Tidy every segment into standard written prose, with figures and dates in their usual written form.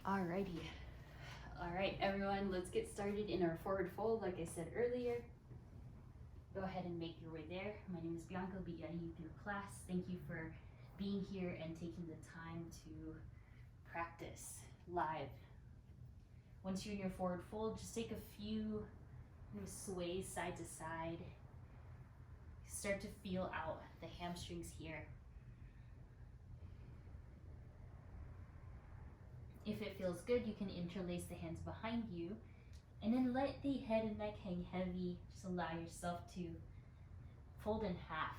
Alrighty. All right, everyone, let's get started in our forward fold. Like I said earlier, go ahead and make your way there. My name is Bianca. I'll be guiding you through class. Thank you for being here and taking the time to practice live. Once you're in your forward fold, just take a few sways side to side. Start to feel out the hamstrings here. If it feels good, you can interlace the hands behind you and then let the head and neck hang heavy. Just allow yourself to fold in half.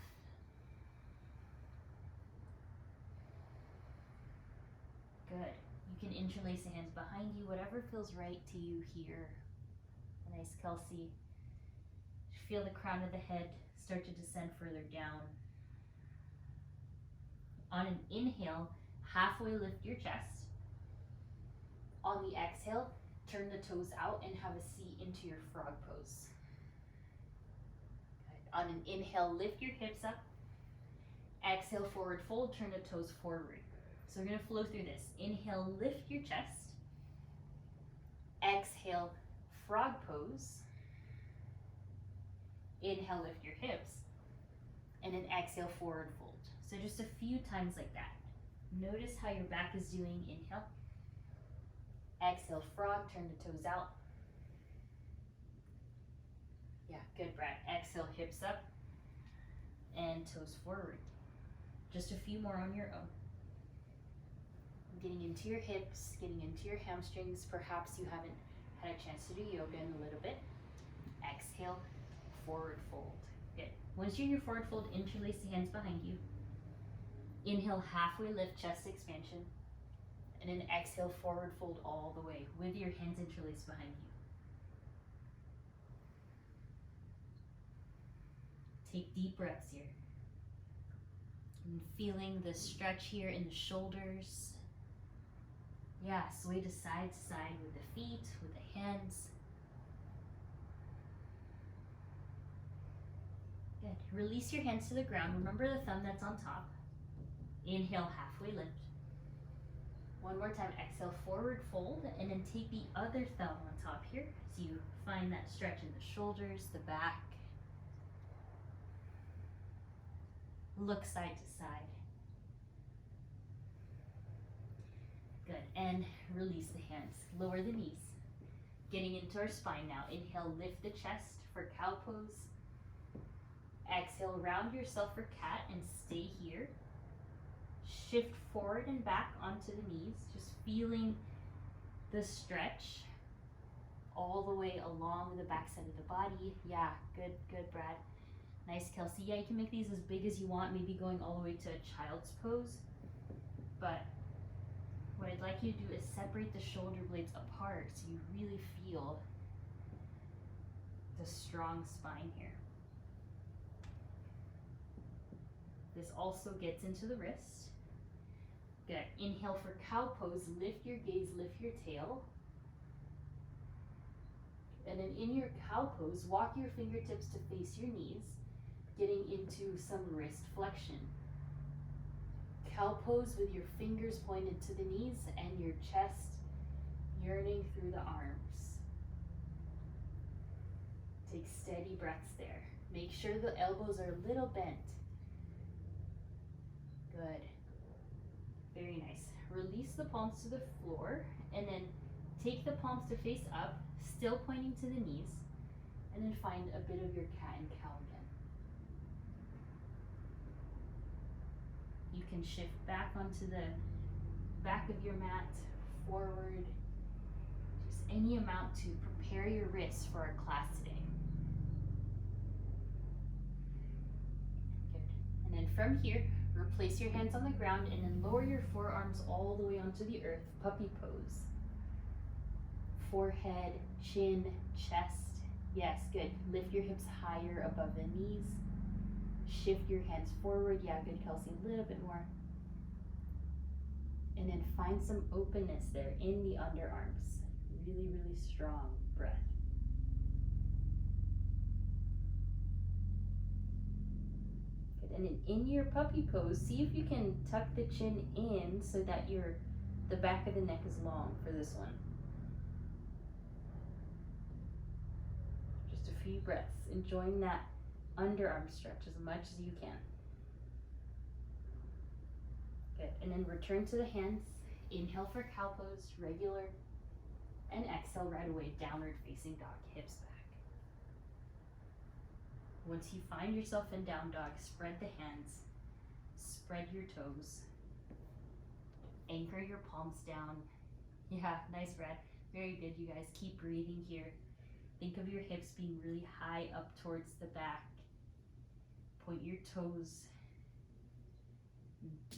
Good. You can interlace the hands behind you, whatever feels right to you here. A nice Kelsey. Feel the crown of the head start to descend further down. On an inhale, halfway lift your chest. On the exhale, turn the toes out and have a seat into your frog pose. Good. On an inhale, lift your hips up. Exhale, forward fold, turn the toes forward. So we're going to flow through this. Inhale, lift your chest. Exhale, frog pose. Inhale, lift your hips. And then exhale, forward fold. So just a few times like that. Notice how your back is doing. Inhale. Exhale, frog, turn the toes out. Yeah, good, Brad. Exhale, hips up and toes forward. Just a few more on your own. Getting into your hips, getting into your hamstrings. Perhaps you haven't had a chance to do yoga in a little bit. Exhale, forward fold. Good. Once you're in your forward fold, interlace the hands behind you. Inhale, halfway lift, chest expansion. And then exhale, forward fold all the way with your hands interlaced behind you. Take deep breaths here. And feeling the stretch here in the shoulders. Yeah, sway to side with the feet, with the hands. Good. Release your hands to the ground. Remember the thumb that's on top. Inhale, halfway lift. One more time, exhale, forward fold, and then take the other thumb on top here. So you find that stretch in the shoulders, the back. Look side to side. Good, and release the hands. Lower the knees. Getting into our spine now. Inhale, lift the chest for cow pose. Exhale, round yourself for cat and stay here. Shift forward and back onto the knees, just feeling the stretch all the way along the back side of the body. Yeah, good, Brad. Nice, Kelsey. Yeah, you can make these as big as you want, maybe going all the way to a child's pose. But what I'd like you to do is separate the shoulder blades apart so you really feel the strong spine here. This also gets into the wrist. Good. Inhale for cow pose. Lift your gaze, lift your tail. And then in your cow pose, walk your fingertips to face your knees, getting into some wrist flexion. Cow pose with your fingers pointed to the knees and your chest yearning through the arms. Take steady breaths there. Make sure the elbows are a little bent. Good. Very nice. Release the palms to the floor and then take the palms to face up, still pointing to the knees, and then find a bit of your cat and cow again. You can shift back onto the back of your mat, forward, just any amount to prepare your wrists for our class today. Good. And then from here, replace your hands on the ground and then lower your forearms all the way onto the earth, puppy pose. Forehead, chin, chest. Yes, good. Lift your hips higher above the knees. Shift your hands forward. Yeah, good, Kelsey. A little bit more. And then find some openness there in the underarms. Really, really strong breath. Good. And then in your puppy pose, see if you can tuck the chin in so that your The back of the neck is long for this one. Just a few breaths, enjoying that underarm stretch as much as you can. Good, and then return to the hands. Inhale for cow pose, regular, and exhale right away, downward facing dog, hips back. Once you find yourself in down dog, spread the hands, spread your toes, anchor your palms down. Yeah, nice, Brad. Very good, you guys. Keep breathing here. Think of your hips being really high up towards the back. Point your toes.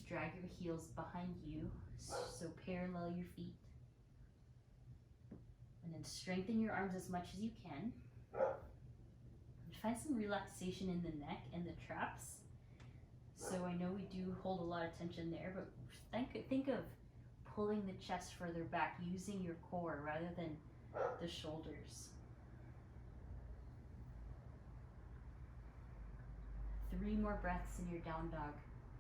Drag your heels behind you, so parallel your feet. And then strengthen your arms as much as you can. Find some relaxation in the neck and the traps. So I know we do hold a lot of tension there, but think of pulling the chest further back, using your core rather than the shoulders. 3 more breaths in your down dog.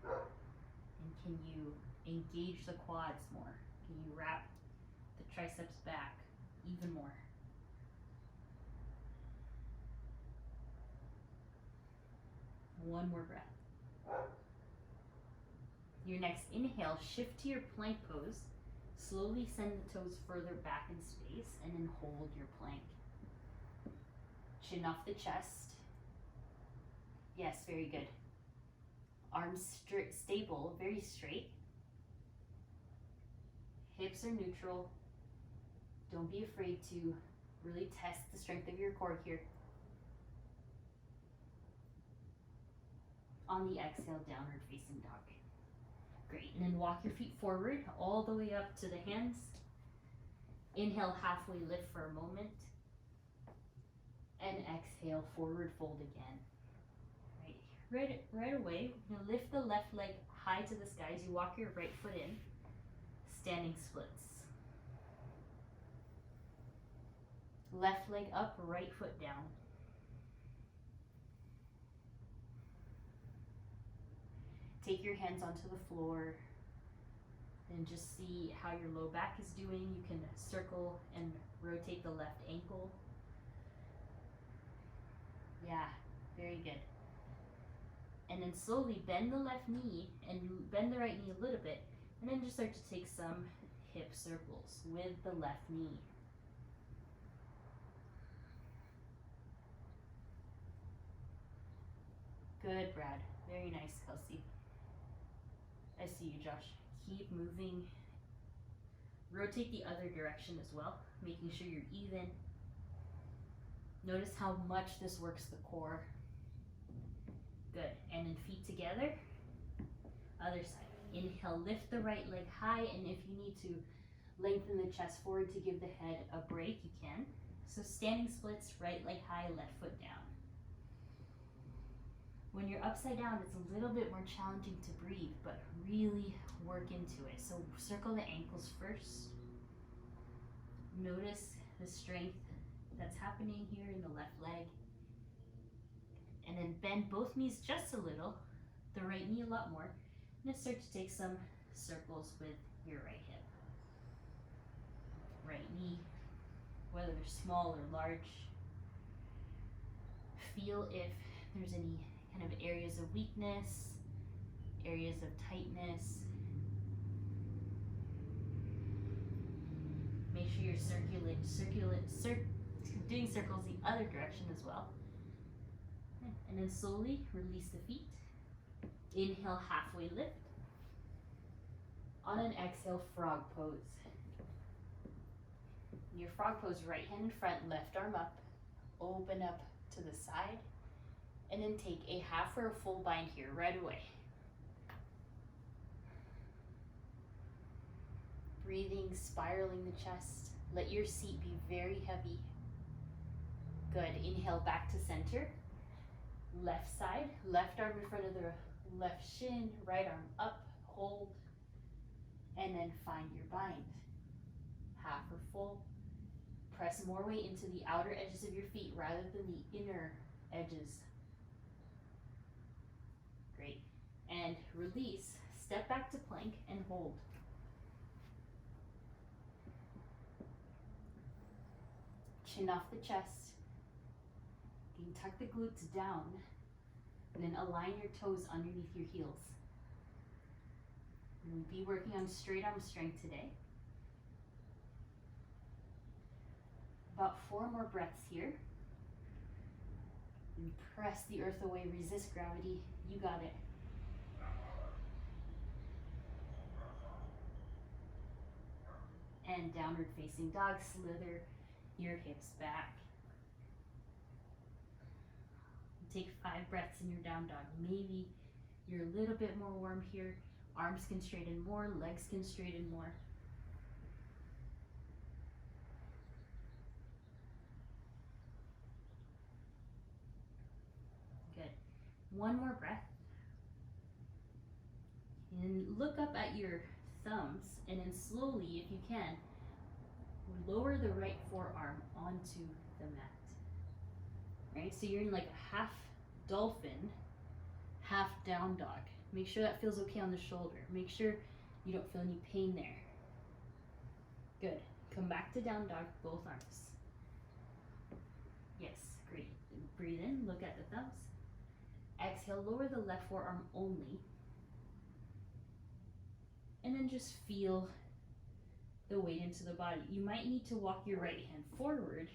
And can you engage the quads more? Can you wrap the triceps back even more? One more breath. Your next inhale, shift to your plank pose. Slowly send the toes further back in space and then hold your plank. Chin off the chest. Yes, very good. Arms stable, very straight. Hips are neutral. Don't be afraid to really test the strength of your core here. On the exhale, downward facing dog. Great, and then walk your feet forward all the way up to the hands. Inhale, halfway lift for a moment. And exhale, forward fold again. Right away, you lift the left leg high to the sky as you walk your right foot in. Standing splits. Left leg up, right foot down. Take your hands onto the floor and just see how your low back is doing. You can circle and rotate the left ankle. Yeah, very good. And then slowly bend the left knee and bend the right knee a little bit, and then just start to take some hip circles with the left knee. Good, Brad. Very nice, Kelsey. I see you, Josh. Keep moving. Rotate the other direction as well, making sure you're even. Notice how much this works the core. Good. And then feet together. Other side. Inhale, lift the right leg high, and if you need to lengthen the chest forward to give the head a break, you can. So standing splits, right leg high, left foot down. When you're upside down, it's a little bit more challenging to breathe, but really work into it. So circle the ankles first. Notice the strength that's happening here in the left leg. And then bend both knees just a little, the right knee a lot more. And then start to take some circles with your right hip. Right knee, whether they're small or large. Feel if there's any kind of areas of weakness, areas of tightness. Make sure you're doing circles the other direction as well. And then slowly release the feet. Inhale, halfway lift. On an exhale, frog pose. In your frog pose, right hand in front, left arm up, open up to the side. And then take a half or a full bind here right away. Breathing, spiraling the chest. Let your seat be very heavy. Good. Inhale back to center. Left side, left arm in front of the left shin, right arm up, hold, and then find your bind. Half or full. Press more weight into the outer edges of your feet rather than the inner edges. Great. And release. Step back to plank and hold. chin off the chest. You can tuck the glutes down, and then align your toes underneath your heels. We'll be working on straight arm strength today. About 4 more breaths here. And press the earth away, resist gravity. You got it. And downward facing dog, slither your hips back. Take 5 breaths in your down dog. Maybe you're a little bit more warm here. Arms can straighten more, legs can straighten more. Good. 1 more breath. And look up at your thumbs, and then slowly, if you can, lower the right forearm onto the mat. Right? So you're in like a half dolphin, half down dog. Make sure that feels okay on the shoulder. Make sure you don't feel any pain there. Good. Come back to down dog, both arms. Yes, great. Breathe in, look at the thumbs. Exhale, lower the left forearm only. And then just feel the weight into the body. You might need to walk your right hand forward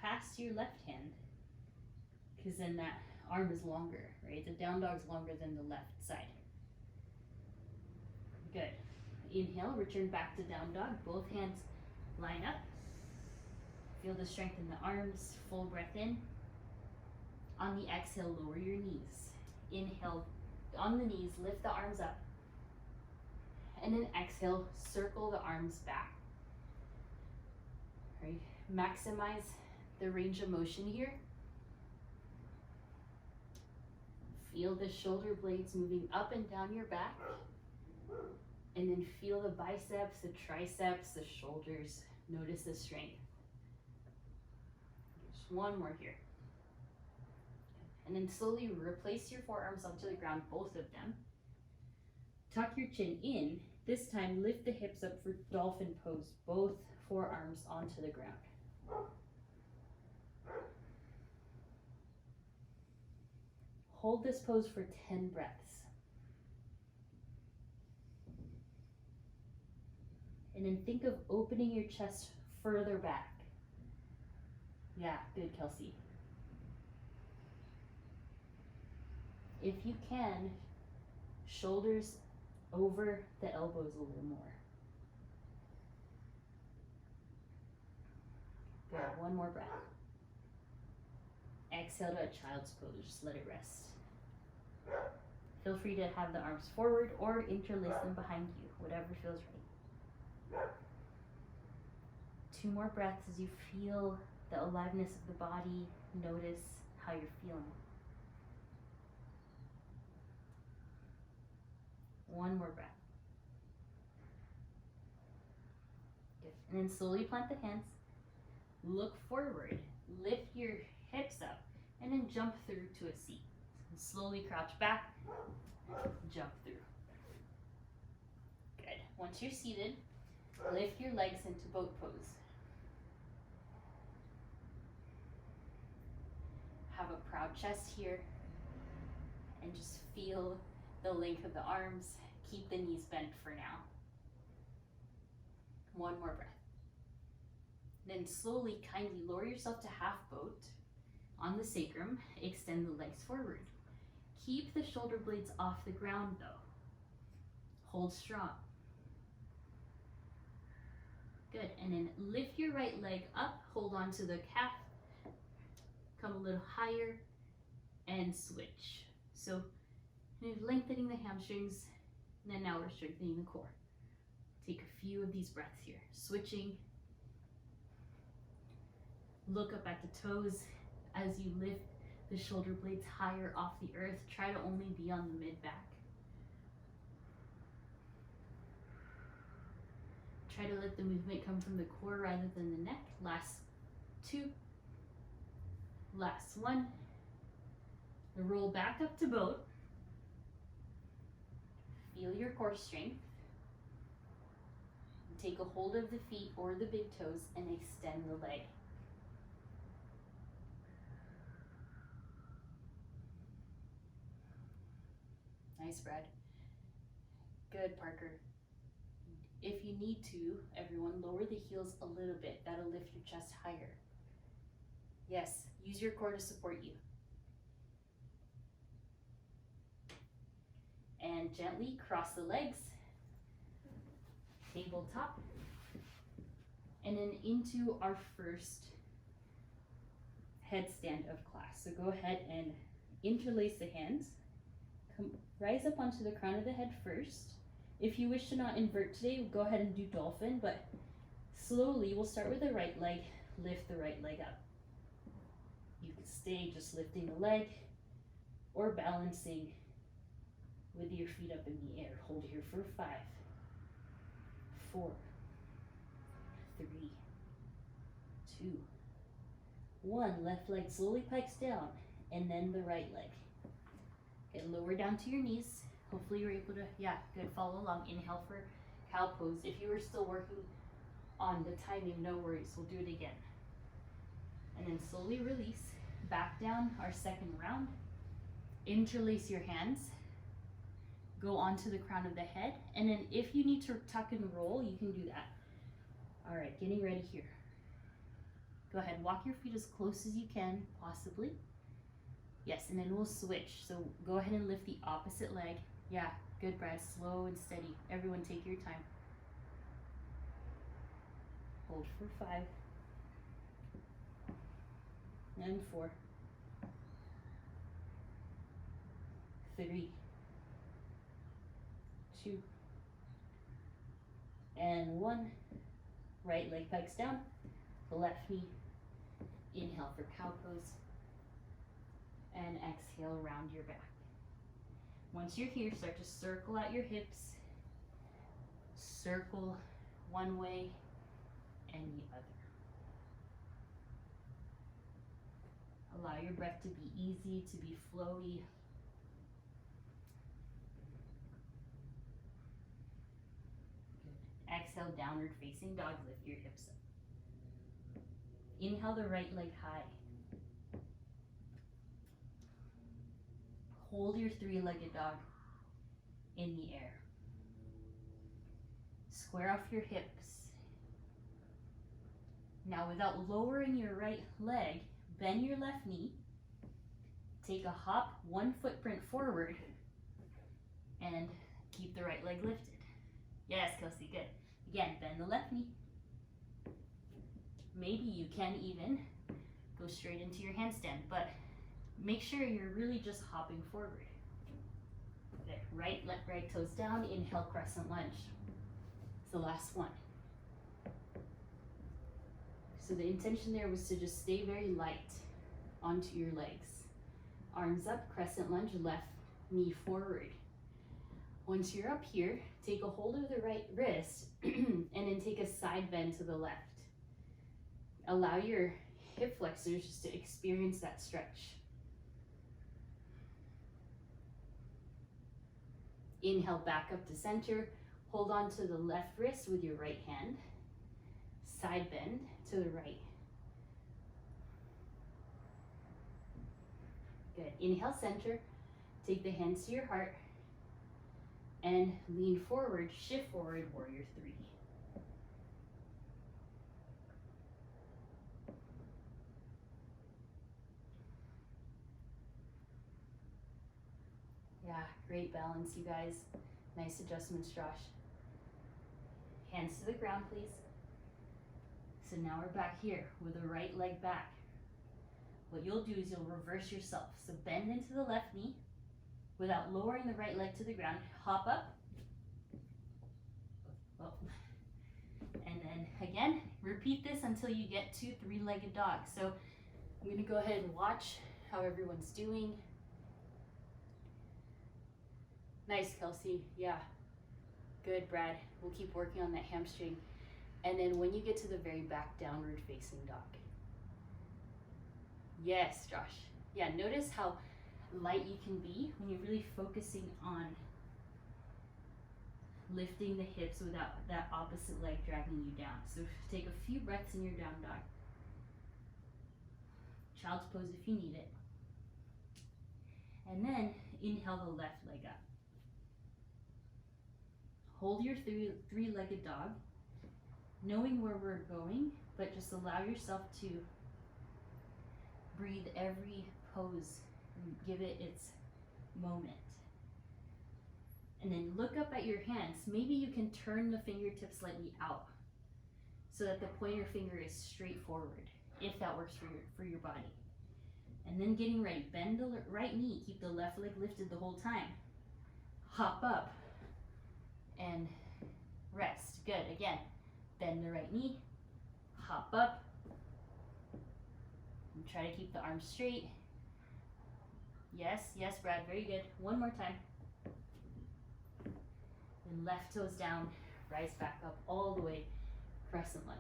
past your left hand, because then that arm is longer, right? The down dog's longer than the left side. Good. Inhale, return back to down dog. Both hands line up. Feel the strength in the arms. Full breath in. On the exhale, lower your knees. Inhale, on the knees, lift the arms up. And then exhale, circle the arms back. Right? Maximize the range of motion here. Feel the shoulder blades moving up and down your back. And then feel the biceps, the triceps, the shoulders. Notice the strength. Just 1 more here. And then slowly replace your forearms onto the ground, both of them. Tuck your chin in. This time, lift the hips up for dolphin pose, both forearms onto the ground. Hold this pose for 10 breaths. And then think of opening your chest further back. Yeah, good, Kelsey. If you can, shoulders over the elbows a little more. Good, 1 more breath. Exhale to a child's pose, just let it rest. Feel free to have the arms forward or interlace them behind you, whatever feels right. 2 more breaths as you feel the aliveness of the body. Notice how you're feeling. 1 more breath. Good. And then slowly plant the hands. Look forward. Lift your hips up. And then jump through to a seat. Slowly crouch back. Jump through. Good. Once you're seated, lift your legs into boat pose. Have a proud chest here. And just feel the length of the arms. Keep the knees bent for now. 1 more breath. Then slowly, kindly lower yourself to half boat on the sacrum. Extend the legs forward. Keep the shoulder blades off the ground though. Hold strong. Good. And then lift your right leg up. Hold on to the calf. Come a little higher and switch. So lengthening the hamstrings, and then now we're strengthening the core. Take a few of these breaths here. Switching. Look up at the toes as you lift the shoulder blades higher off the earth. Try to only be on the mid-back. Try to let the movement come from the core rather than the neck. Last 2. Last 1. Roll back up to boat. Feel your core strength. take a hold of the feet or the big toes and extend the leg. Nice, Brad. Good, Parker. If you need to, everyone, lower the heels a little bit. That'll lift your chest higher. Yes, use your core to support you. And gently cross the legs, tabletop, and then into our first headstand of class. So go ahead and interlace the hands. Rise up onto the crown of the head first. If you wish to not invert today, go ahead and do dolphin, but slowly we'll start with the right leg, lift the right leg up. You can stay just lifting the leg or balancing with your feet up in the air. Hold here for 5, 4, 3, 2, 1. Left leg slowly pikes down, and then the right leg. Okay, lower down to your knees. Hopefully you're able to, good, follow along. Inhale for cow pose. If you were still working on the timing, no worries, we'll do it again. And then slowly release, back down our second round. Interlace your hands, go onto the crown of the head, and then if you need to tuck and roll, you can do that. All right, getting ready here. Go ahead, walk your feet as close as you can, possibly. Yes, and then we'll switch. So go ahead and lift the opposite leg. Yeah, good, Brad. Slow and steady. Everyone take your time. Hold for 5. And 4. 3. 2. And 1. Right leg pikes down. The left knee. Inhale for cow pose. And exhale, round your back. Once you're here, start to circle out your hips. Circle one way and the other. Allow your breath to be easy, to be flowy. Good. Exhale, downward facing dog. Lift your hips up. Inhale the right leg high. Hold your 3-legged dog in the air. Square off your hips. Now, without lowering your right leg, bend your left knee. Take a hop, 1 footprint forward, and keep the right leg lifted. Yes, Kelsey, good. Again, bend the left knee. Maybe you can even go straight into your handstand, but make sure you're really just hopping forward. Good. Right, left, right toes down. Inhale, crescent lunge. It's the last one. So the intention there was to just stay very light onto your legs. Arms up, crescent lunge, left knee forward. Once you're up here, take a hold of the right wrist and then take a side bend to the left. Allow your hip flexors just to experience that stretch. Inhale, back up to center. Hold on to the left wrist with your right hand. Side bend to the right. Good. Inhale, center. Take the hands to your heart. And lean forward, shift forward, warrior 3. Yeah, great balance, you guys. Nice adjustments, Josh. Hands to the ground, please. So now we're back here with the right leg back. What you'll do is you'll reverse yourself. So bend into the left knee without lowering the right leg to the ground. Hop up. Oh. And then again, repeat this until you get to 3-legged dog. So I'm gonna go ahead and watch how everyone's doing. Nice, Kelsey. Yeah. Good, Brad. We'll keep working on that hamstring. And then when you get to the very back, downward facing dog. Yes, Josh. Yeah, notice how light you can be when you're really focusing on lifting the hips without that opposite leg dragging you down. So take a few breaths in your down dog. Child's pose if you need it. And then inhale the left leg up. Hold your three-legged dog, knowing where we're going, but just allow yourself to breathe every pose and give it its moment. And then look up at your hands. Maybe you can turn the fingertips slightly out so that the pointer finger is straight forward, if that works for your body. And then getting ready, bend the right knee, keep the left leg lifted the whole time. Hop up and rest. Good. Again, bend the right knee, hop up, and try to keep the arms straight. Yes, yes, Brad, very good. One more time. Then left toes down, rise back up all the way, crescent lunge.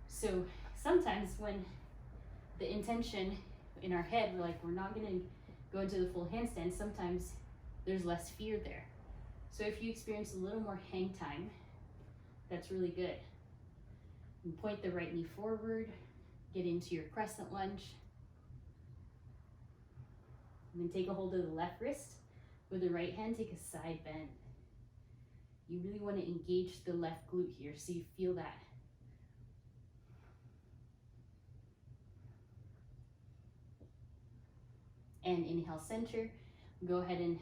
So sometimes when the intention in our head, we're not gonna go into the full handstand, sometimes there's less fear there. So if you experience a little more hang time, that's really good. And point the right knee forward, get into your crescent lunge. And then take a hold of the left wrist. With the right hand, take a side bend. You really want to engage the left glute here so you feel that. And inhale, center. Go ahead and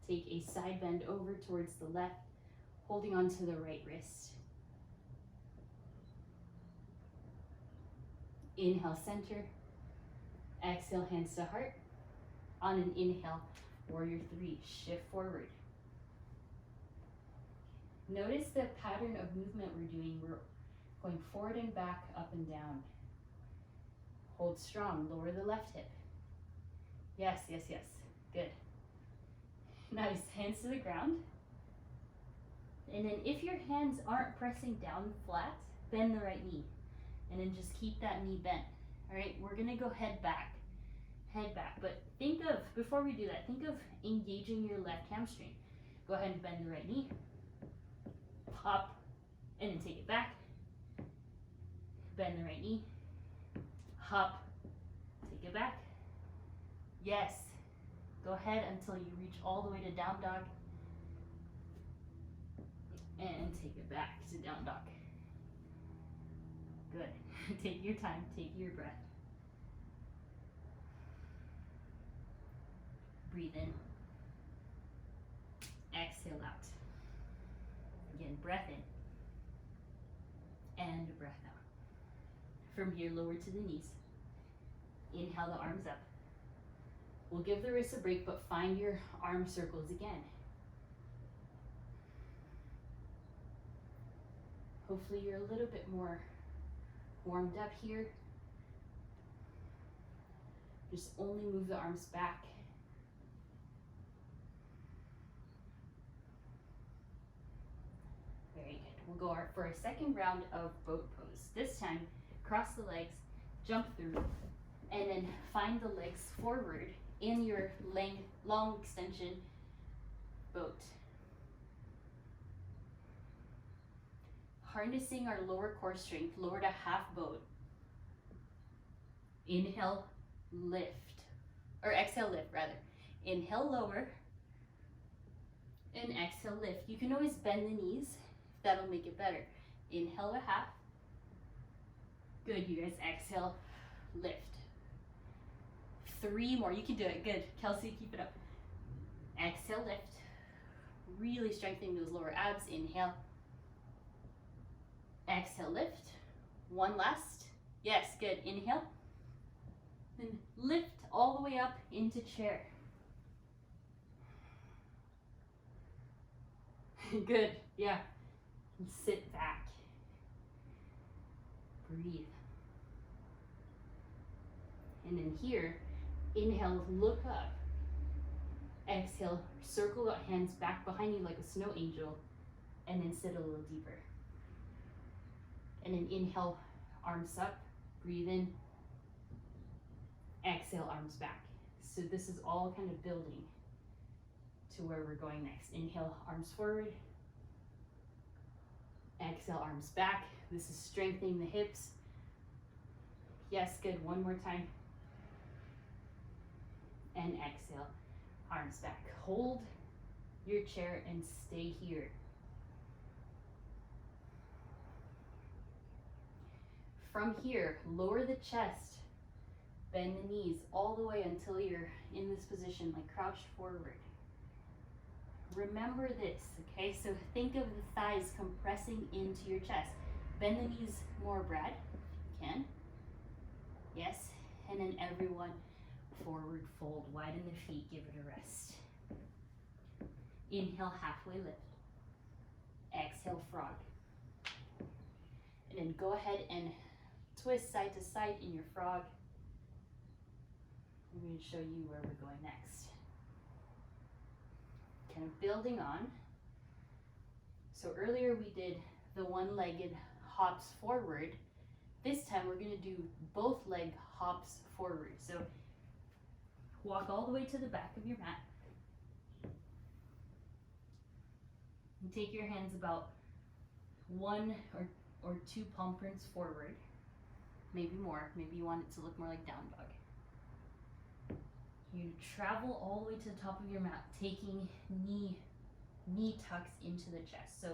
take a side bend over towards the left, holding on to the right wrist. Inhale, center. Exhale, hands to heart. On an inhale, warrior three, shift forward. Notice the pattern of movement we're doing. We're going forward and back, up and down. Hold strong, lower the left hip. Yes, yes, yes, good. Nice, hands to the ground. And then if your hands aren't pressing down flat, bend the right knee. And then just keep that knee bent. All right, we're gonna go head back. Head back, but think of, before we do that, think of engaging your left hamstring. Go ahead and bend the right knee. Hop, and then take it back. Bend the right knee. Hop, take it back. Yes. Go ahead until you reach all the way to down dog. And take it back to down dog. Good. Take your time, take your breath. Breathe in. Exhale out. Again, breath in. And breath out. From here, lower to the knees. Inhale the arms up. We'll give the wrists a break, but find your arm circles again. Hopefully you're a little bit more warmed up here. Just only move the arms back. Very good. We'll go for our second round of boat pose. This time, cross the legs, jump through, and then find the legs forward in your long extension boat. Harnessing our lower core strength, lower to half boat. Inhale, lift, or exhale, lift rather. Inhale, lower, and exhale, lift. You can always bend the knees, that'll make it better. Inhale to half. Good, you guys, exhale, lift. 3 more, you can do it, good. Kelsey, keep it up. Exhale, lift. Really strengthening those lower abs, inhale. Exhale, lift. 1 last. Yes, good. Inhale. Then lift all the way up into chair. Good. Yeah. And sit back. Breathe. And then here, inhale, look up. Exhale, circle the hands back behind you like a snow angel, and then sit a little deeper. And then inhale, arms up, breathe in. Exhale, arms back. So this is all kind of building to where we're going next. Inhale, arms forward, Exhale, arms back. This is strengthening the hips. Yes, good. One more time. And exhale, arms back. Hold your chair and stay here. From here, lower the chest, bend the knees all the way until you're in this position, like crouched forward. Remember this, okay? So think of the thighs compressing into your chest. Bend the knees more, Brad, if you can. Yes, and then everyone, forward fold, widen the feet, give it a rest. Inhale, halfway lift. Exhale, frog. And then go ahead and twist side to side in your frog. I'm going to show you where we're going next. Kind of building on. So earlier we did the one-legged hops forward. This time we're going to do both leg hops forward. So walk all the way to the back of your mat. And take your hands about 1 or 2 palm prints forward. Maybe more. Maybe you want it to look more like down dog. You travel all the way to the top of your mat, taking knee tucks into the chest. So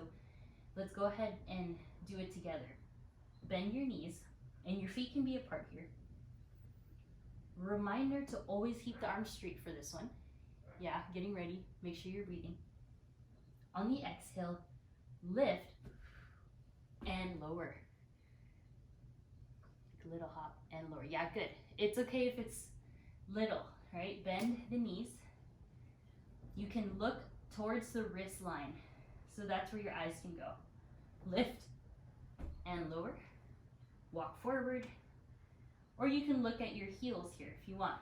let's go ahead and do it together. Bend your knees, and your feet can be apart here. Reminder to always keep the arms straight for this one. Yeah, getting ready. Make sure you're breathing. On the exhale, lift and lower. Little hop and lower. Yeah, good. It's okay if it's little, right? Bend the knees. You can look towards the wrist line. So that's where your eyes can go. Lift and lower. Walk forward. Or you can look at your heels here if you want.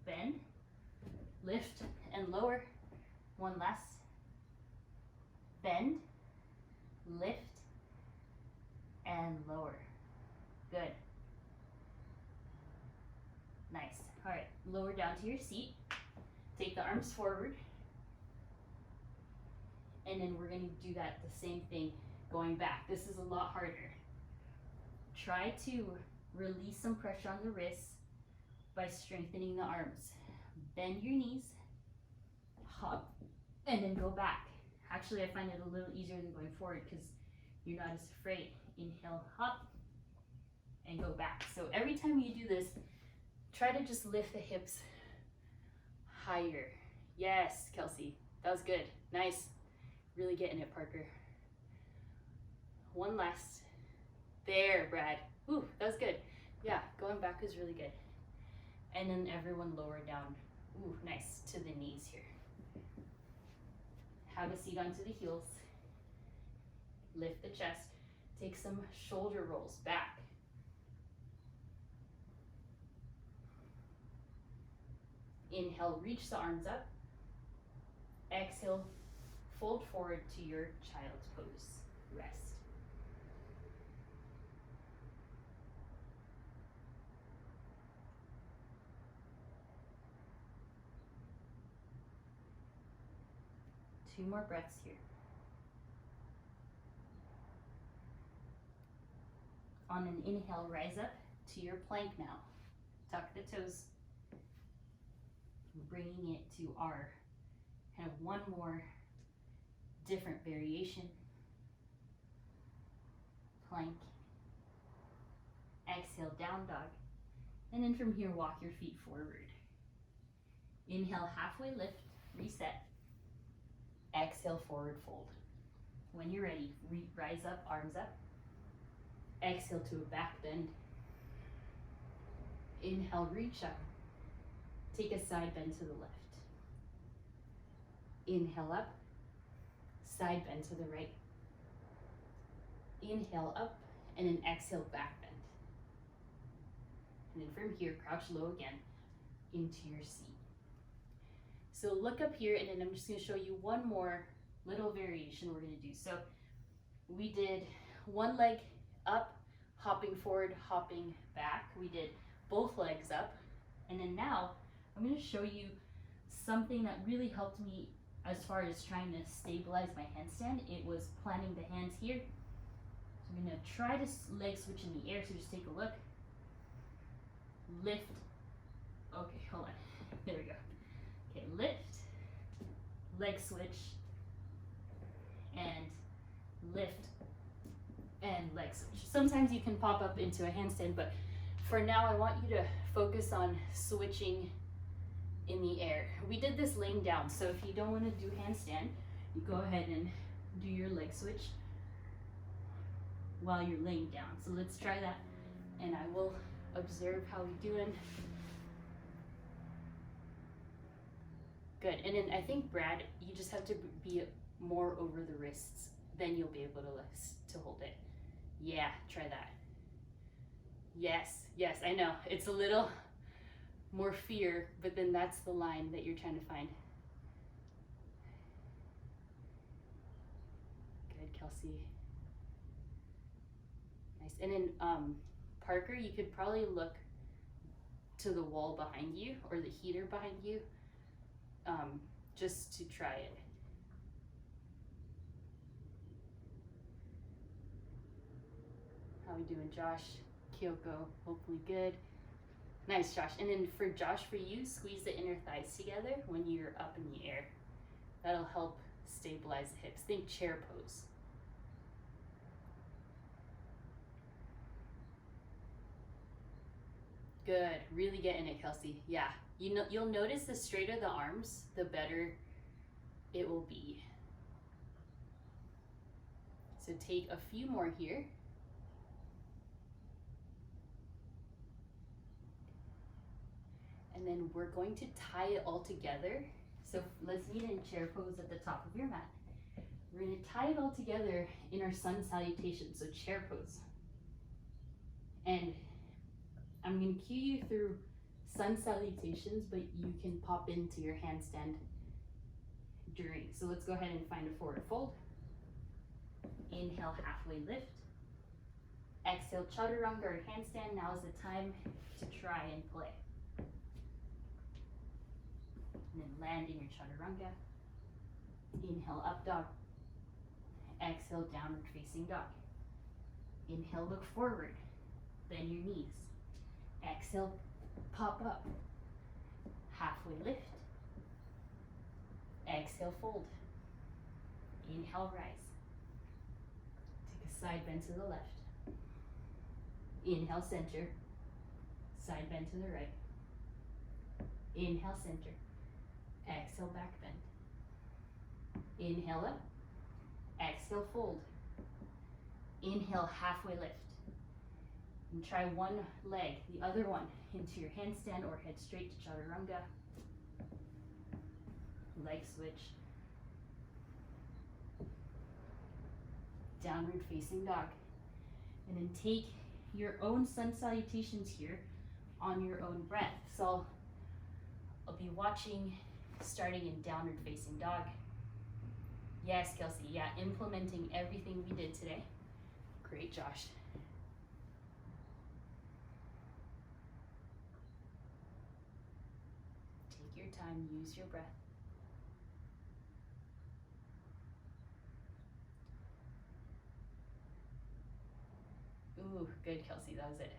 Bend, lift, and lower. One last. Bend, lift, and lower. Good. Nice. All right, lower down to your seat. Take the arms forward. And then we're going to do that the same thing going back. This is a lot harder. Try to release some pressure on the wrists by strengthening the arms. Bend your knees, hop, and then go back. Actually, I find it a little easier than going forward because you're not as afraid. Inhale, hop, and go back. So every time you do this, try to just lift the hips higher. Yes, Kelsey, that was good. Nice. Really getting it, Parker. One last. There, Brad. Ooh, that was good. Yeah, going back was really good. And then everyone lower down. Ooh, nice. To the knees here. Have a seat onto the heels. Lift the chest. Take some shoulder rolls back. Inhale, reach the arms up. Exhale, fold forward to your child's pose. Rest. Two more breaths here. On an inhale, rise up to your plank now. Tuck the toes. Bringing it to our kind of one more different variation. Plank. Exhale, down dog. And then from here, walk your feet forward. Inhale, halfway lift, reset. Exhale, forward fold. When you're ready, rise up, arms up. Exhale to a back bend. Inhale, reach up. Take a side bend to the left. Inhale up, side bend to the right. Inhale up, and then exhale, back bend. And then from here, crouch low again into your seat. So look up here, and then I'm just going to show you one more little variation we're going to do. So we did one leg up, hopping forward, hopping back. We did both legs up, and then now I'm going to show you something that really helped me as far as trying to stabilize my handstand. It was planting the hands here I'm gonna try to leg switch in the air, so just take a look. Lift. Okay, hold on. There we go. Okay, lift, leg switch, and lift, and leg switch. Sometimes you can pop up into a handstand, but for now I want you to focus on switching in the air. We did this laying down, so if you don't want to do handstand, you go ahead and do your leg switch while you're laying down. So let's try that, and I will observe how we're doing. Good. And then I think, Brad, you just have to be more over the wrists, then you'll be able to hold it. Yeah, try that. Yes, yes, I know. It's a little more fear, but then that's the line that you're trying to find. Good, Kelsey. Nice. And then Parker, you could probably look to the wall behind you or the heater behind you, just to try it. How we doing, Josh? Kyoko, hopefully good. Nice, Josh. And then for Josh, for you, squeeze the inner thighs together when you're up in the air. That'll help stabilize the hips. Think chair pose. Good, really getting it, Kelsey. Yeah, you'll notice the straighter the arms, the better it will be. So take a few more here. And then we're going to tie it all together. So let's meet in chair pose at the top of your mat. We're going to tie it all together in our sun salutation, so chair pose. And I'm going to cue you through sun salutations, but you can pop into your handstand during. So let's go ahead and find a forward fold. Inhale, halfway lift. Exhale, chaturanga or handstand. Now is the time to try and play. And then land in your chaturanga. Inhale, up dog. Exhale, downward facing dog. Inhale, look forward. Bend your knees. Exhale, pop up. Halfway lift. Exhale, fold. Inhale, rise. Take a side bend to the left. Inhale, center. Side bend to the right. Inhale, center. Exhale, back bend. Inhale up. Exhale, fold. Inhale, halfway lift. And try one leg, the other one, into your handstand or head straight to chaturanga. Leg switch. Downward facing dog. And then take your own sun salutations here on your own breath. So I'll be watching, starting in downward facing dog. Yes, Kelsey, yeah, implementing everything we did today. Great, Josh. Take your time, use your breath. Ooh, good, Kelsey, that was it.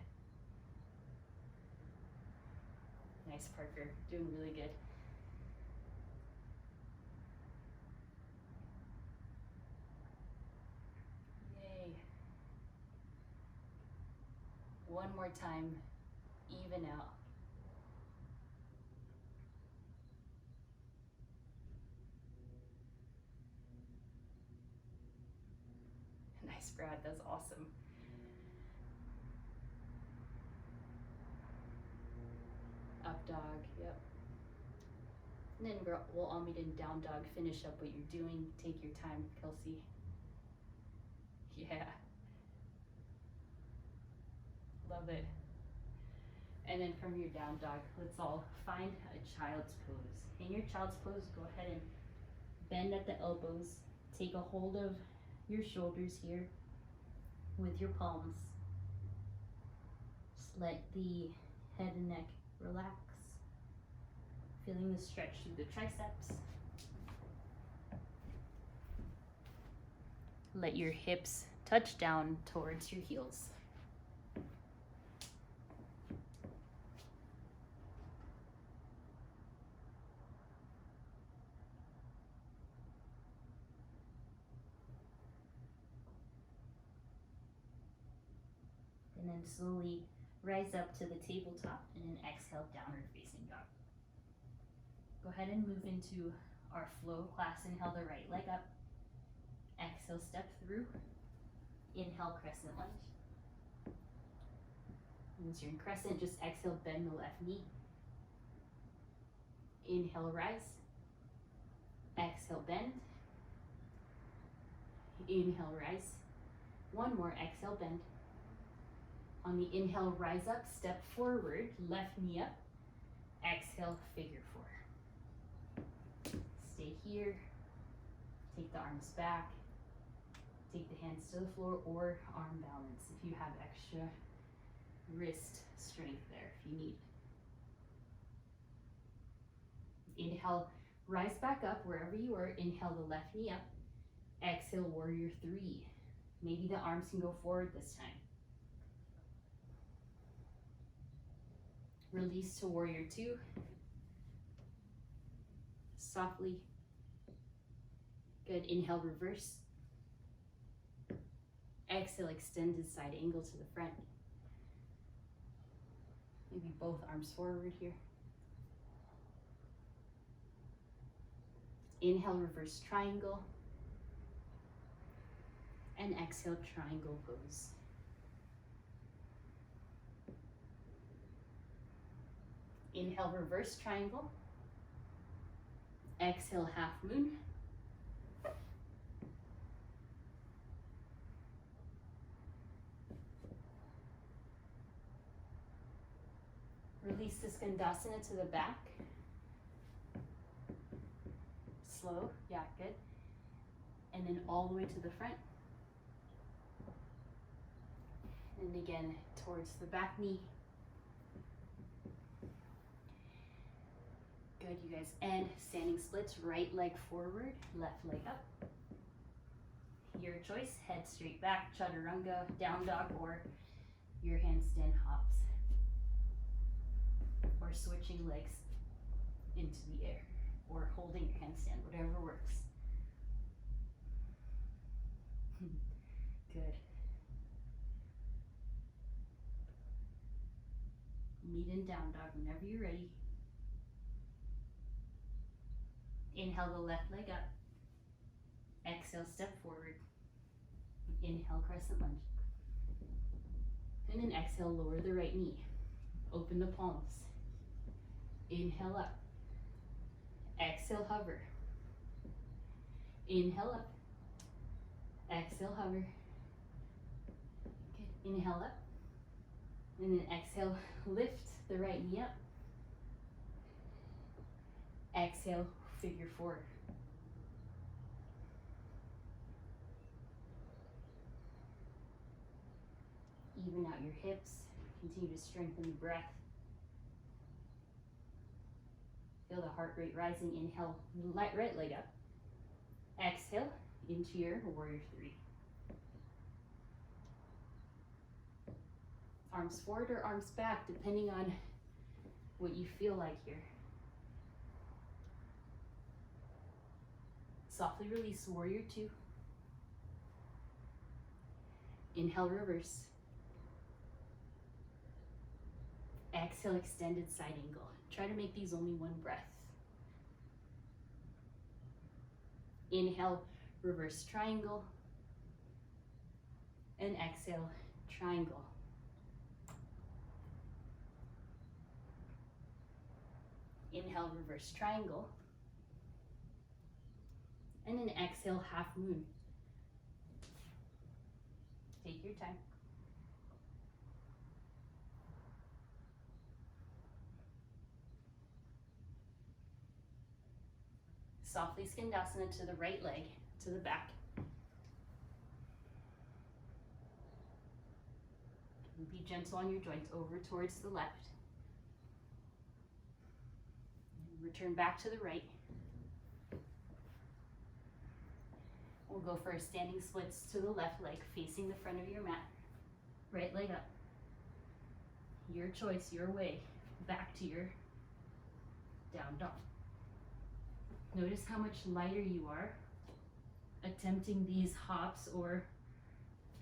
Nice, Parker, doing really good. Yay. One more time, even out. Nice, Brad, that's awesome. Up dog, yep. And then we'll all meet in down dog, finish up what you're doing. Take your time, Kelsey. Yeah. Love it. And then from your down dog, let's all find a child's pose. In your child's pose, go ahead and bend at the elbows. Take a hold of your shoulders here with your palms. Just let the head and neck relax. Feeling the stretch through the triceps. Let your hips touch down towards your heels. And then slowly rise up to the tabletop and then exhale, downward facing dog. Go ahead and move into our flow class. Inhale the right leg up. Exhale, step through. Inhale, crescent lunge. Once you're in crescent, just exhale, bend the left knee. Inhale, rise. Exhale, bend. Inhale, rise. One more, exhale, bend. On the inhale, rise up, step forward, left knee up. Exhale, figure four. Stay here. Take the arms back. Take the hands to the floor or arm balance if you have extra wrist strength there if you need. Inhale, rise back up wherever you are. Inhale the left knee up. Exhale, warrior three. Maybe the arms can go forward this time. Release to warrior two. Softly. Good. Inhale, reverse. Exhale, extended side angle to the front. Maybe both arms forward here. Inhale, reverse triangle. And exhale, triangle pose. Inhale, reverse triangle. Exhale, half moon. Release the Skandasana to the back. Slow, yeah, good. And then all the way to the front. And again, towards the back knee. Good, you guys. And standing splits, right leg forward, left leg up. Your choice, head straight back, chaturanga, down dog, or your handstand hops. Or switching legs into the air, or holding your handstand, whatever works. Good. Meet in down dog whenever you're ready. Inhale the left leg up. Exhale, step forward. Inhale, crescent lunge. And then exhale, lower the right knee. Open the palms. Inhale up. Exhale, hover. Inhale up. Exhale, hover. Good. Inhale up. And then exhale, lift the right knee up. Exhale, figure four. Even out your hips. Continue to strengthen the breath. Feel the heart rate rising. Inhale, right leg up. Exhale, into your warrior three. Arms forward or arms back, depending on what you feel like here. Softly release, warrior two. Inhale, reverse. Exhale, extended side angle. Try to make these only one breath. Inhale, reverse triangle. And exhale, triangle. Inhale, reverse triangle. And then exhale, half moon. Take your time. Softly Skandasana to the right leg, to the back. Be gentle on your joints, over towards the left. Return back to the right. We'll go for standing splits to the left leg, facing the front of your mat. Right leg up. Your choice, your way. Back to your down dog. Notice how much lighter you are attempting these hops or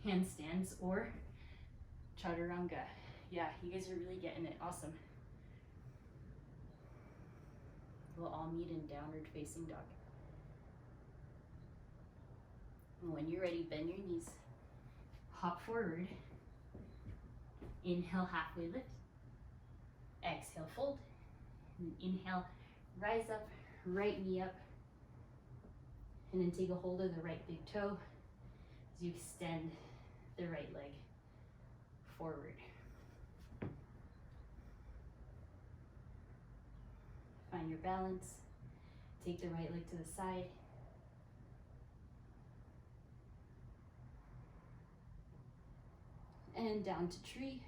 handstands or chaturanga. Yeah, you guys are really getting it. Awesome. We'll all meet in downward facing dog. And when you're ready, bend your knees. Hop forward. Inhale, halfway lift. Exhale, fold. And inhale, rise up, right knee up. And then take a hold of the right big toe as you extend the right leg forward. Find your balance. Take the right leg to the side. And down to tree.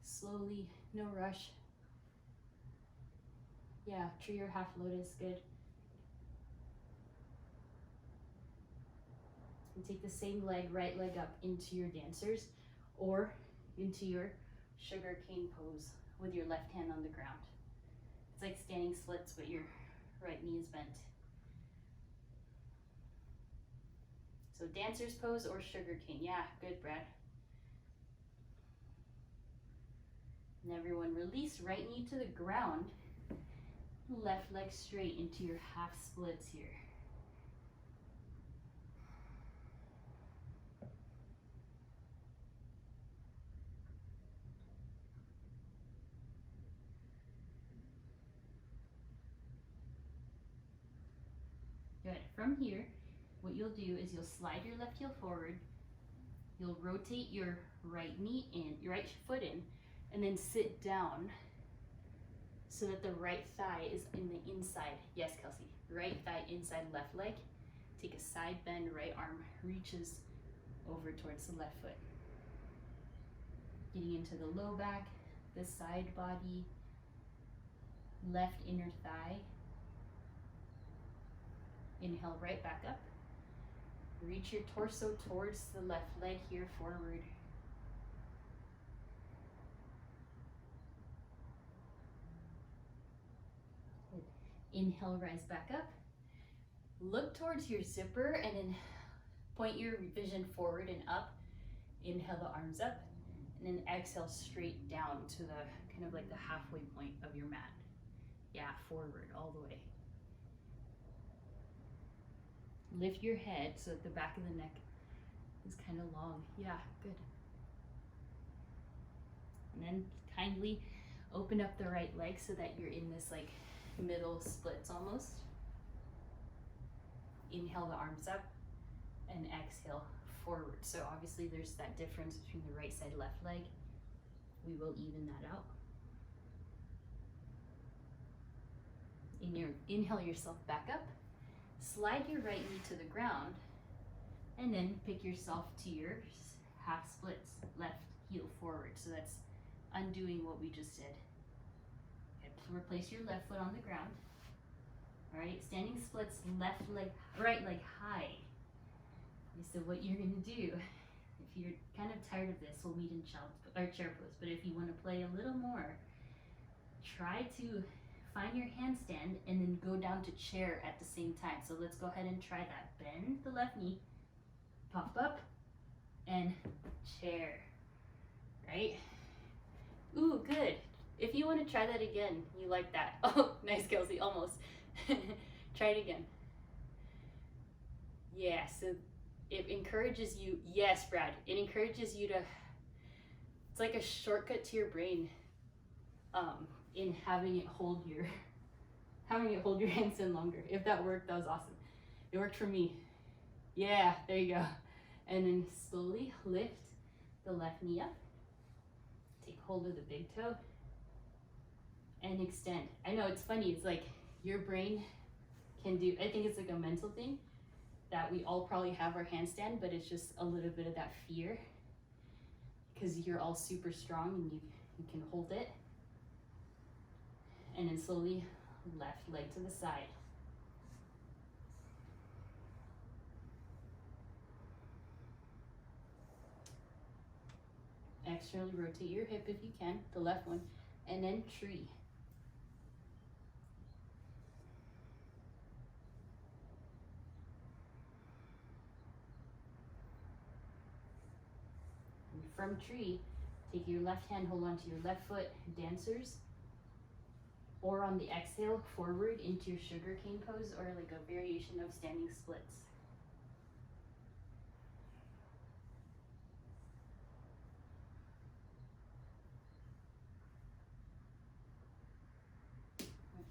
Slowly, no rush. Yeah, tree or half lotus, good. And take the same leg, right leg up into your dancers or into your sugar cane pose with your left hand on the ground. It's like standing splits, but your right knee is bent. So dancer's pose or sugar cane. Yeah, good, Brad. And everyone release, right knee to the ground. Left leg straight into your half splits here. Good. From here, what you'll do is you'll slide your left heel forward. You'll rotate your right knee in, your right foot in, and then sit down so that the right thigh is in the inside. Yes, Kelsey. Right thigh inside left leg. Take a side bend, right arm reaches over towards the left foot. Getting into the low back, the side body, left inner thigh. Inhale right back up. Reach your torso towards the left leg here, forward. Inhale, rise back up. Look towards your zipper and then point your vision forward and up. Inhale the arms up and then exhale straight down to the kind of like the halfway point of your mat. Yeah, forward all the way. Lift your head so that the back of the neck is kind of long. Yeah, good. And then kindly open up the right leg so that you're in this like middle splits almost. Inhale the arms up and exhale forward. So obviously there's that difference between the right side, left leg. We will even that out. Inhale yourself back up. Slide your right knee to the ground and then pick yourself to your half splits, left heel forward. So that's undoing what we just did. Okay, replace your left foot on the ground. All right, standing splits, left leg, right leg high. Okay, so what you're gonna do, if you're kind of tired of this, we'll meet in chair pose. But if you want to play a little more, try to find your handstand and then go down to chair at the same time. So let's go ahead and try that. Bend the left knee, pop up, and chair, right? Ooh, good. If you want to try that again, you like that. Oh, nice, Kelsey, almost. Try it again. Yeah, so it encourages you, yes, Brad, it encourages you to, it's like a shortcut to your brain. In having it hold your handstand longer. If that worked, that was awesome. It worked for me. Yeah, there you go. And then slowly lift the left knee up. Take hold of the big toe and extend. I know it's funny, it's like your brain can do, I think it's like a mental thing that we all probably have our handstand, but it's just a little bit of that fear because you're all super strong and you can hold it. And then slowly left leg to the side. externally rotate your hip if you can, the left one, and then tree. And from tree, take your left hand, hold on to your left foot, dancers, or on the exhale, forward into your sugar cane pose, or like a variation of standing splits.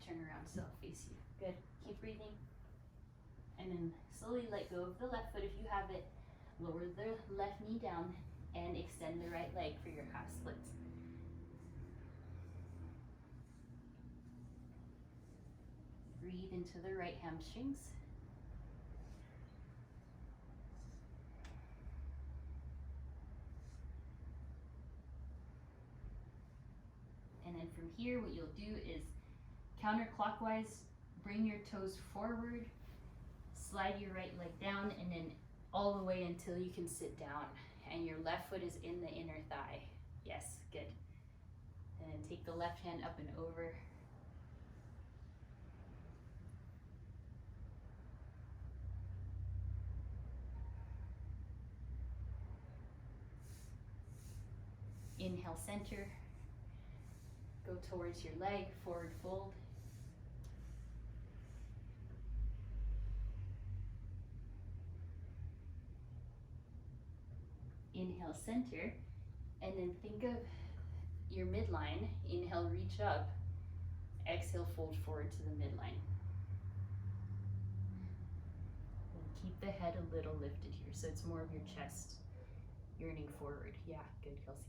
Turn around so I'll face you. Good. Keep breathing. And then slowly let go of the left foot if you have it. Lower the left knee down and extend the right leg for your half splits. Breathe into the right hamstrings. And then from here, what you'll do is counterclockwise, bring your toes forward, slide your right leg down, and then all the way until you can sit down. And your left foot is in the inner thigh. Yes, good. And then take the left hand up and over. Inhale, center. Go towards your leg, forward fold. Inhale, center, and then think of your midline. Inhale, reach up. Exhale, fold forward to the midline. And keep the head a little lifted here, so it's more of your chest yearning forward. Yeah, good, Kelsey.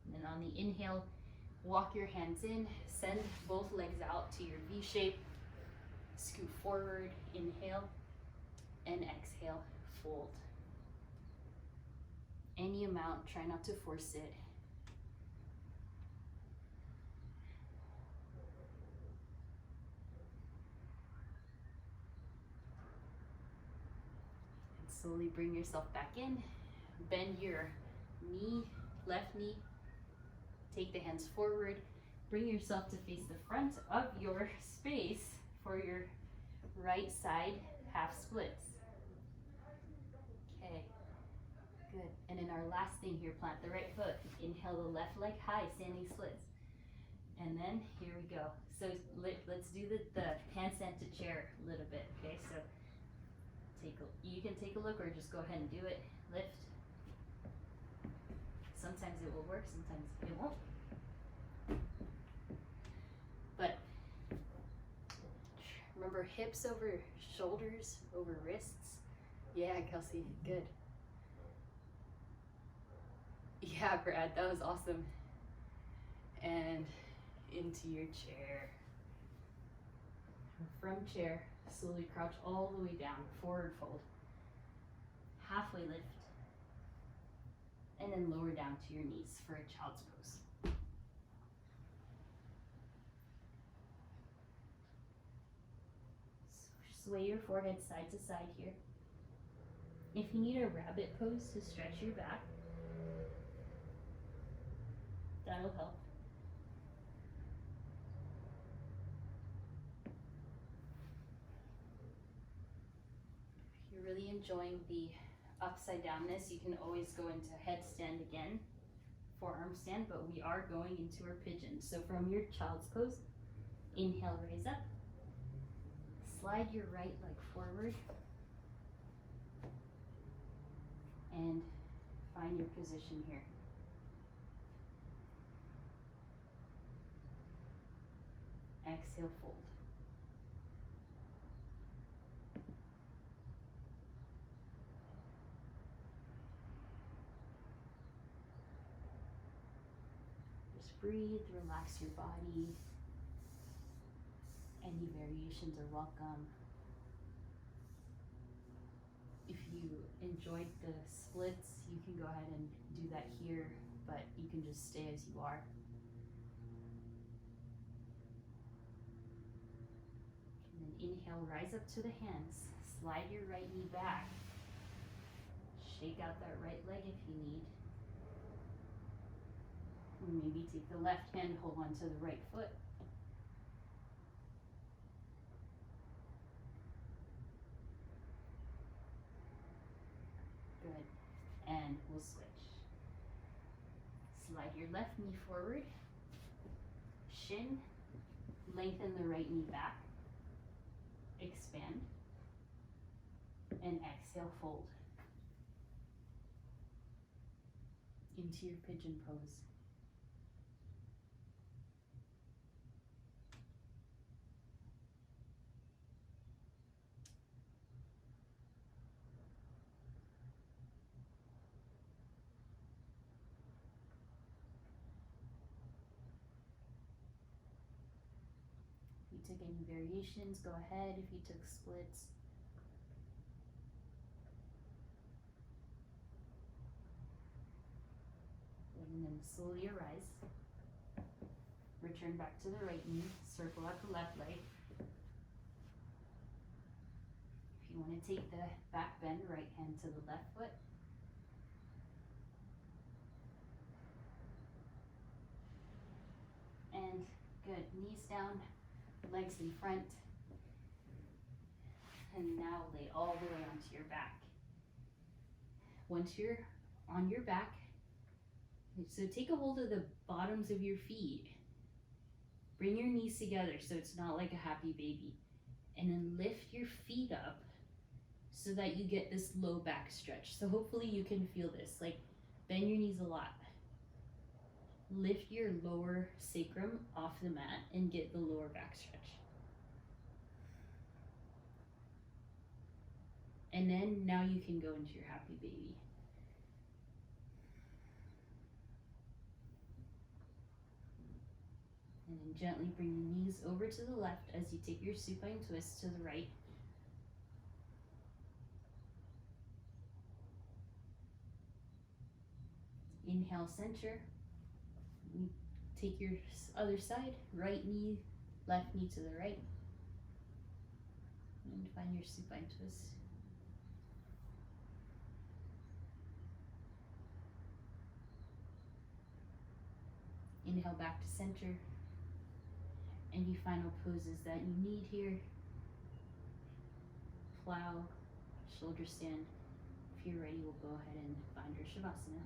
And then on the inhale, walk your hands in, send both legs out to your V shape, scoot forward, inhale, and exhale, fold. Any amount, try not to force it. And slowly bring yourself back in, bend your knee, left knee, take the hands forward, bring yourself to face the front of your space for your right side half splits. Okay, good. And then our last thing here, plant the right foot. Inhale the left leg high, standing splits. And then here we go. So let's do the handstand to chair a little bit, okay? So you can take a look or just go ahead and do it. Lift. Sometimes it will work, sometimes it won't. But remember, hips over shoulders, over wrists. Yeah, Kelsey, good. Yeah, Brad, that was awesome. And into your chair. From chair, slowly crouch all the way down, forward fold. Halfway lift. And then lower down to your knees for a child's pose. Sway your forehead side to side here. If you need a rabbit pose to stretch your back, that'll help. If you're really enjoying the upside downness, you can always go into headstand again, forearm stand, but we are going into our pigeon. So from your child's pose, inhale, raise up, slide your right leg forward, and find your position here. Exhale, fold. Breathe, relax your body. Any variations are welcome. If you enjoyed the splits, you can go ahead and do that here, but you can just stay as you are. And then inhale, rise up to the hands. Slide your right knee back. Shake out that right leg if you need. Or maybe take the left hand, hold on to the right foot. Good. And we'll switch. Slide your left knee forward. Shin. Lengthen the right knee back. Expand. And exhale, fold. Into your pigeon pose. If you took any variations, go ahead. If you took splits, and then slowly arise. Return back to the right knee, circle out the left leg. If you want to take the back bend, right hand to the left foot. And good, knees down, legs in front. And now lay all the way onto your back. Once you're on your back, so take a hold of the bottoms of your feet. Bring your knees together so it's not like a happy baby. And then lift your feet up so that you get this low back stretch. So hopefully you can feel this, like bend your knees a lot. Lift your lower sacrum off the mat and get the lower back stretch. And then now you can go into your happy baby. And then gently bring your knees over to the left as you take your supine twist to the right. Inhale, center. Take your other side, right knee, left knee to the right. And find your supine twist. Inhale back to center. Any final poses that you need here. Plow, shoulder stand. If you're ready, we'll go ahead and find your Shavasana.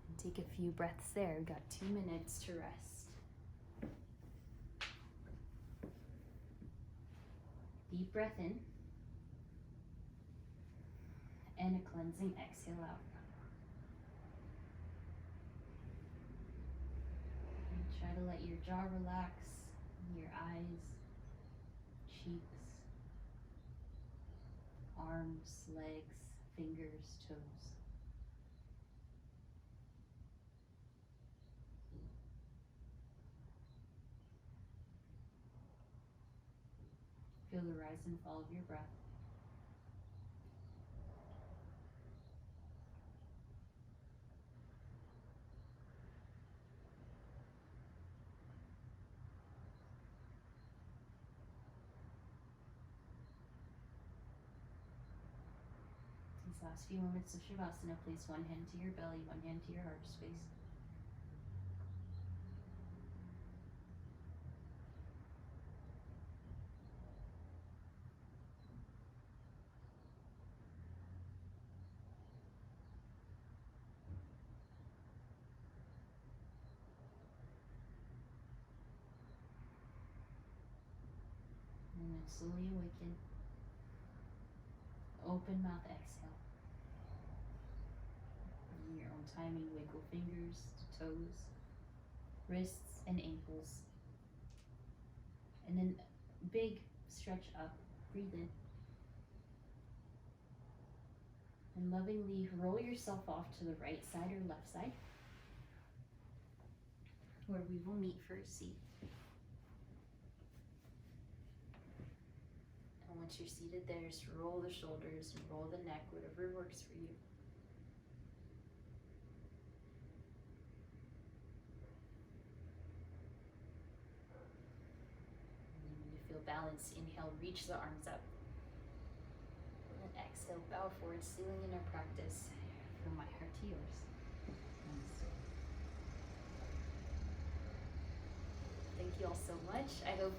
And take a few breaths there. We've got 2 minutes to rest. Deep breath in. And a cleansing exhale out. And try to let your jaw relax, your eyes, cheeks, arms, legs, fingers, toes. Feel the rise and fall of your breath. Last few moments of Shavasana, place one hand to your belly, one hand to your heart space. And then slowly awaken. Open mouth, exhale. In your own timing, wiggle fingers to toes, wrists, and ankles. And then big stretch up, breathe in. And lovingly roll yourself off to the right side or left side, where we will meet for a seat. And once you're seated there, just roll the shoulders and roll the neck, whatever works for you. balance. Inhale, reach the arms up. And then exhale, bow forward, sealing in our practice. From my heart to yours. Namaste. Thank you all so much. I hope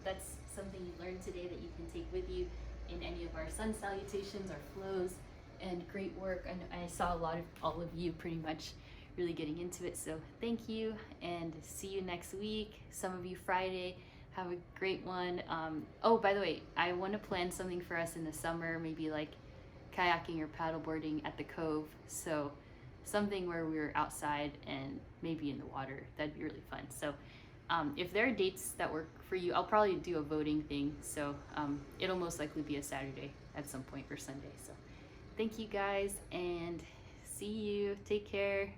that's something you learned today that you can take with you in any of our sun salutations or flows. And great work. And I saw all of you pretty much really getting into it. So thank you, and see you next week. Some of you Friday. Have a great one. Oh, by the way, I want to plan something for us in the summer, maybe like kayaking or paddleboarding at the cove. So something where we're outside and maybe in the water. That'd be really fun. So if there are dates that work for you, I'll probably do a voting thing. So it'll most likely be a Saturday at some point or Sunday. So thank you guys, and see you. Take care.